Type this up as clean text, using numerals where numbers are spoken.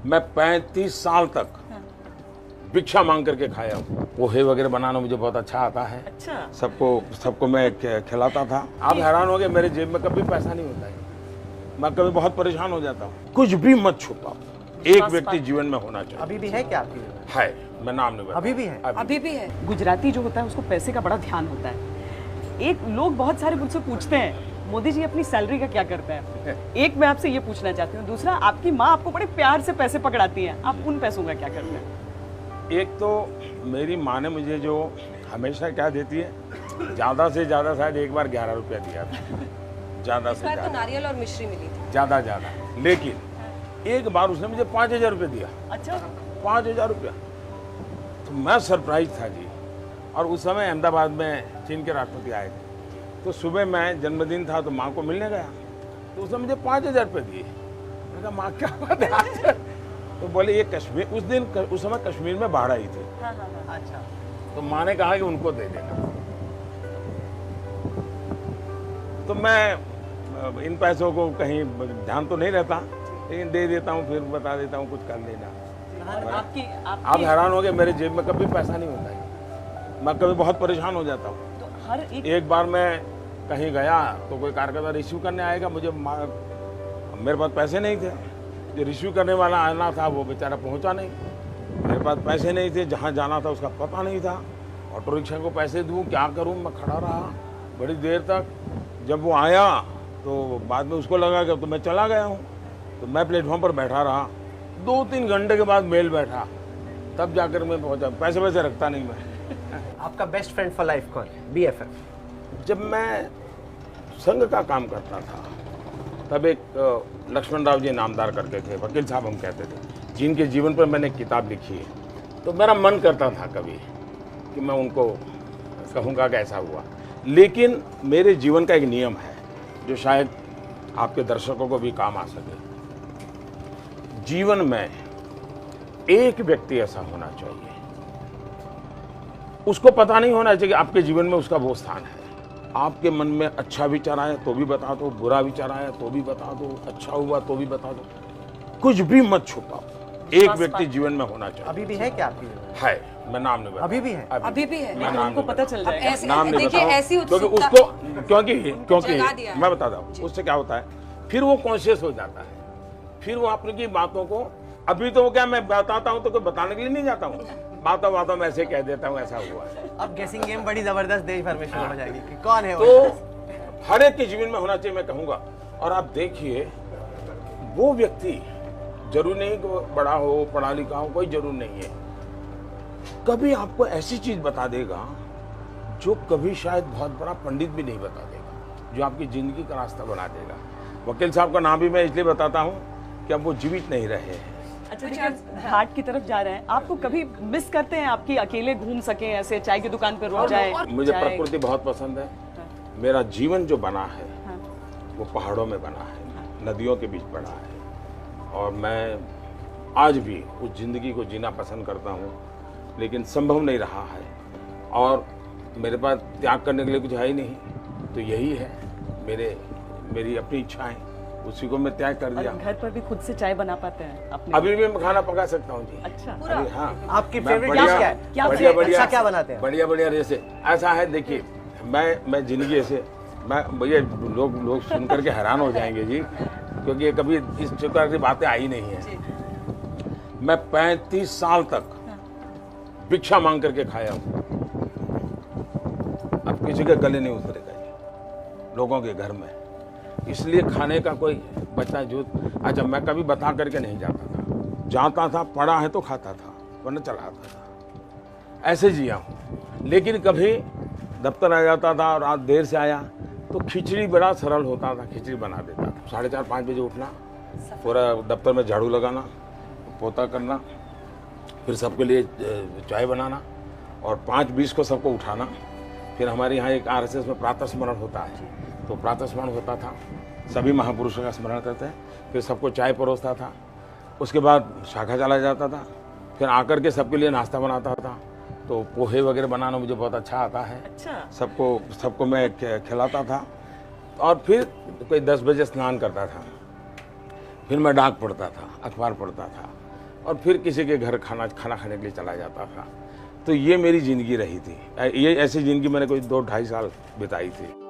मैं 35 साल तक भिक्षा मांग करके खाया हूँ। पोहे वगैरह बनाना मुझे बहुत अच्छा आता है। अच्छा। सबको मैं खिलाता था। आप हैरान हो गए, मेरे जेब में कभी पैसा नहीं होता है। मैं कभी बहुत परेशान हो जाता हूँ। कुछ भी मत छुपाओ, एक व्यक्ति जीवन में होना चाहिए। अभी भी है क्या आपकी? है, मैं नाम नहीं बताऊंगा। अभी भी है? अभी भी है। गुजराती जो होता है उसको पैसे का बड़ा ध्यान होता है। एक लोग बहुत सारे मुझसे पूछते हैं मोदी जी अपनी सैलरी का क्या करते हैं। एक मैं आपसे ये पूछना चाहती हूँ, दूसरा आपकी माँ आपको बड़े प्यार से पैसे पकड़ाती हैं, आप उन पैसों का क्या करते हैं? एक तो मेरी माँ ने मुझे जो हमेशा क्या देती है, ज्यादा से ज्यादा शायद एक बार 11 रुपया दिया था, ज्यादा से ज्यादा। तो नारियल और मिश्री मिली थी ज्यादा। लेकिन एक बार उसने मुझे 5,000 रुपये दिया। अच्छा। 5,000 रुपया। तो मैं सरप्राइज था जी। और उस समय अहमदाबाद में चीन के राष्ट्रपति आए थे, तो सुबह मैं जन्मदिन था तो माँ को मिलने गया, तो उसने मुझे 5,000 रुपये दिए। मैंने कहा माँ क्या बात है? तो बोले ये कश्मीर, उस समय कश्मीर में बाढ़ आई थी। अच्छा। तो माँ ने कहा कि उनको दे देना। तो मैं इन पैसों को कहीं ध्यान तो नहीं रहता, लेकिन दे देता हूँ, फिर बता देता हूँ कुछ कर लेना। आप हैरान हो गए, मेरे जेब में कभी पैसा नहीं होता है। मैं कभी बहुत परेशान हो जाता हूँ। तो हर एक बार मैं कहीं गया तो कोई कार्यकर्ता रिसीव करने आएगा, मेरे पास पैसे नहीं थे। जो रिसीव करने वाला आना था वो बेचारा पहुंचा नहीं। मेरे पास पैसे नहीं थे, जहां जाना था उसका पता नहीं था। ऑटो रिक्शा को पैसे दूं, क्या करूं? मैं खड़ा रहा बड़ी देर तक। जब वो आया तो बाद में उसको लगा कि तो मैं चला गया हूं, तो मैं प्लेटफॉर्म पर बैठा रहा। 2-3 घंटे के बाद मेल बैठा, तब जाकर मैं पहुंचा। पैसे वैसे रखता नहीं मैं। आपका बेस्ट फ्रेंड फॉर लाइफ कौन? BFF? जब मैं संघ का काम करता था तब एक लक्ष्मण राव जी नामदार करके थे, वकील साहब हम कहते थे, जिनके जीवन पर मैंने किताब लिखी है। तो मेरा मन करता था कभी कि मैं उनको कहूँगा कि ऐसा हुआ। लेकिन मेरे जीवन का एक नियम है जो शायद आपके दर्शकों को भी काम आ सके। जीवन में एक व्यक्ति ऐसा होना चाहिए, उसको पता नहीं होना चाहिए कि आपके जीवन में उसका वो स्थान है। आपके मन में अच्छा विचार आया तो भी बता दो, बुरा विचार आया तो भी बता दो, अच्छा हुआ तो भी बता दो। कुछ भी मत छुपाओ, एक व्यक्ति जीवन में होना चाहिए। अभी भी है क्या आपकी? है, मैं नाम नहीं बताऊंगा। अभी भी है? अभी भी है। लेकिन उनको पता चल जाएगा। नाम नहीं देखिए ऐसी क्योंकि उत्सुकता उसको क्योंकि जगा दिया है। मैं बताता हूँ उससे क्या होता है, फिर वो कॉन्शियस हो जाता है। फिर वो अपनी बातों को, अभी तो क्या मैं बताता हूँ तो कोई बताने के लिए नहीं जाता हूँ, बातों में ऐसे कह देता हूँ ऐसा हुआ है। अब गेसिंग गेम बड़ी जबरदस्त देश भर में शुरू हो जाएगी कि कौन है वो। तो हर एक के जीवन में होना चाहिए मैं कहूँगा। और आप देखिए वो व्यक्ति जरूर नहीं कि वो बड़ा हो, पढ़ा लिखा हो, कोई जरूर नहीं है। कभी आपको ऐसी चीज बता देगा जो कभी शायद बहुत बड़ा पंडित भी नहीं बता देगा, जो आपकी जिंदगी का रास्ता बना देगा। वकील साहब का नाम भी मैं इसलिए बताता हूँ कि अब वो जीवित नहीं रहे हैं। अच्छा देखिए, घाट की तरफ जा रहे हैं, आपको कभी मिस करते हैं आपकी अकेले घूम सके, ऐसे चाय की दुकान पर रुक जाए? मुझे प्रकृति बहुत पसंद है। मेरा जीवन जो बना है वो पहाड़ों में बना है, नदियों के बीच बना है। और मैं आज भी उस जिंदगी को जीना पसंद करता हूँ, लेकिन संभव नहीं रहा है। और मेरे पास त्याग करने के लिए कुछ है ही नहीं, तो यही है मेरी अपनी इच्छाएं, उसी को मैं त्याग कर दिया। घर पर भी खुद से चाय बना पाते हैं अपने? अभी भी मैं खाना पका सकता हूँ जी। अच्छा। अभी हाँ। आपकी फेवरेट डिश क्या है? बढ़िया क्या बनाते हैं? बढ़िया जैसे ऐसा है। देखिए मैं जिंदगी ऐसे, मैं भैया लोग सुन करके हैरान हो जाएंगे जी, क्योंकि कभी इस प्रकार की बातें आई नहीं है। मैं 35 साल तक भिक्षा मांग करके खाया हूँ। अब किसी के गले नहीं उतरेगा ये, लोगों के घर में। इसलिए खाने का कोई बच्चा जो, अच्छा मैं कभी बता करके नहीं जाता था, पढ़ा है तो खाता था, वरना चला आता था, ऐसे जिया हूँ। लेकिन कभी दफ्तर आ जाता था और रात देर से आया तो खिचड़ी बड़ा सरल होता था, खिचड़ी बना देता था। 4:30-5 बजे उठना, पूरा दफ्तर में झाड़ू लगाना, पोता करना, फिर सबके लिए चाय बनाना और 5:20 को सबको उठाना। फिर हमारे यहाँ एक RSS में प्रातः स्मरण होता है, तो प्रातः स्मरण होता था, सभी महापुरुषों का स्मरण करते हैं। फिर सबको चाय परोसता था, उसके बाद शाखा चला जाता था, फिर आकर के सबके लिए नाश्ता बनाता था। तो पोहे वगैरह बनाना मुझे बहुत अच्छा आता है। अच्छा। सबको मैं खिलाता था। और फिर कोई 10 बजे स्नान करता था, फिर मैं डाक पढ़ता था, अखबार पढ़ता था, और फिर किसी के घर खाना खाने के लिए चला जाता था। तो ये मेरी ज़िंदगी रही थी। ये ऐसी ज़िंदगी मैंने कोई 2-2.5 साल बिताई थी।